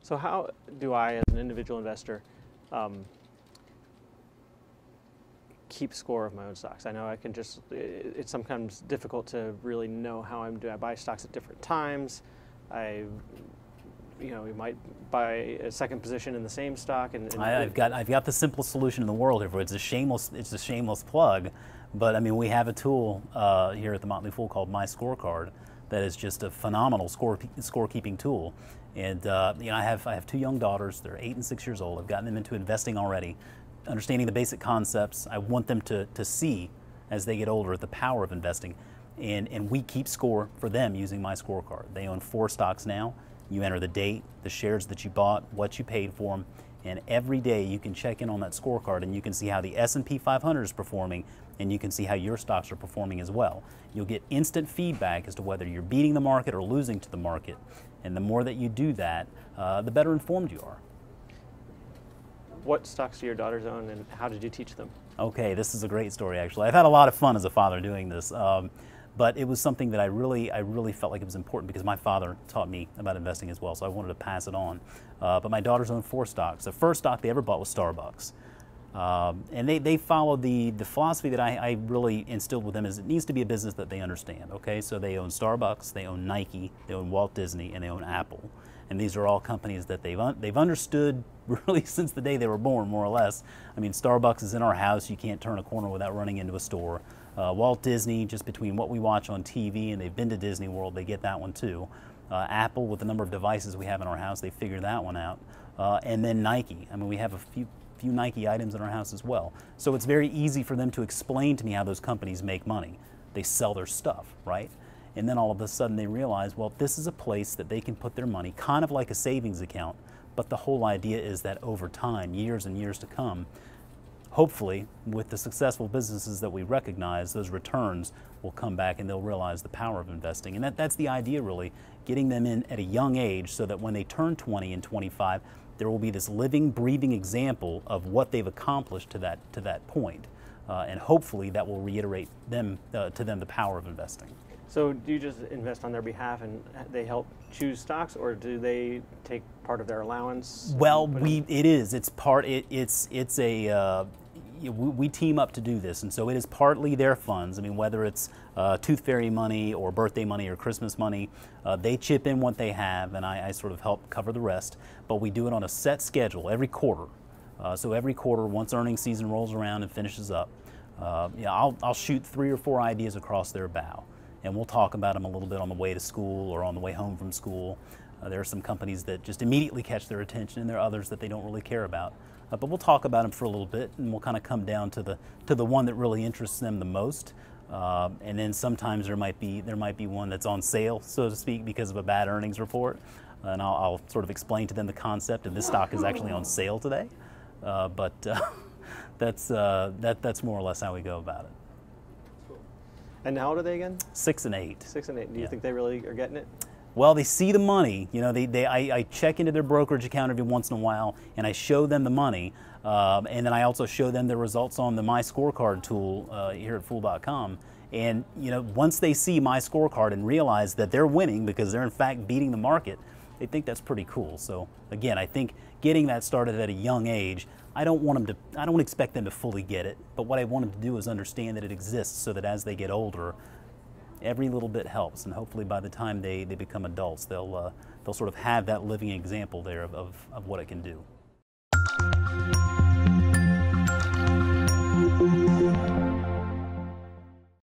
So how do I, as an individual investor, um, keep score of my own stocks? I know I can just, it's sometimes difficult to really know how I'm doing. I buy stocks at different times. We might buy a second position in the same stock. I've got the simplest solution in the world here. It's a shameless plug, but I mean, we have a tool here at the Motley Fool called My Scorecard that is just a phenomenal scorekeeping tool. And I have two young daughters. They're 8 and 6 years old. I've gotten them into investing already, understanding the basic concepts. I want them to see, as they get older, the power of investing. And we keep score for them using My Scorecard. They own 4 stocks now. You enter the date, the shares that you bought, what you paid for them, and every day you can check in on that scorecard and you can see how the S&P 500 is performing, and you can see how your stocks are performing as well. You'll get instant feedback as to whether you're beating the market or losing to the market, and the more that you do that, the better informed you are. What stocks do your daughters own, and how did you teach them? Okay, this is a great story actually. I've had a lot of fun as a father doing this. But it was something that I really felt like it was important because my father taught me about investing as well, so I wanted to pass it on. But my daughters own 4 stocks. The first stock they ever bought was Starbucks. And they followed the philosophy that I really instilled with them is it needs to be a business that they understand, okay? So they own Starbucks, they own Nike, they own Walt Disney, and they own Apple. And these are all companies that they've understood really since the day they were born, more or less. I mean, Starbucks is in our house. You can't turn a corner without running into a store. Walt Disney, just between what we watch on TV and they've been to Disney World, they get that one too. Apple, with the number of devices we have in our house, they figured that one out. And then Nike. I mean, we have a few Nike items in our house as well. So it's very easy for them to explain to me how those companies make money. They sell their stuff, right? And then all of a sudden they realize, well, this is a place that they can put their money, kind of like a savings account, but the whole idea is that over time, years and years to come, hopefully, with the successful businesses that we recognize, those returns will come back and they'll realize the power of investing. And that's the idea, really, getting them in at a young age so that when they turn 20 and 25, there will be this living, breathing example of what they've accomplished to that point. And hopefully that will reiterate to them the power of investing. So do you just invest on their behalf and they help choose stocks, or do they take part of their allowance? Well, we team up to do this, and so it is partly their funds. I mean, whether it's Tooth Fairy money or birthday money or Christmas money, they chip in what they have, and I sort of help cover the rest. But we do it on a set schedule every quarter. So every quarter, once earnings season rolls around and finishes up, I'll shoot 3 or 4 ideas across their bow. And we'll talk about them a little bit on the way to school or on the way home from school. There are some companies that just immediately catch their attention, and there are others that they don't really care about. But we'll talk about them for a little bit, and we'll kind of come down to the one that really interests them the most. And then sometimes there might be one that's on sale, so to speak, because of a bad earnings report. And I'll sort of explain to them the concept, and this stock is actually on sale today. But that's more or less how we go about it. And how old are they again? 6 and 8. 6 and 8. Do you think they really are getting it? Well, they see the money. You know, I check into their brokerage account every once in a while, and I show them the money. And then I also show them the results on the My Scorecard tool here at Fool.com. And once they see My Scorecard and realize that they're winning because they're in fact beating the market, they think that's pretty cool. So again, I think getting that started at a young age, I don't expect them to fully get it, but what I want them to do is understand that it exists so that as they get older, every little bit helps, and hopefully by the time they become adults, they'll sort of have that living example there of what it can do.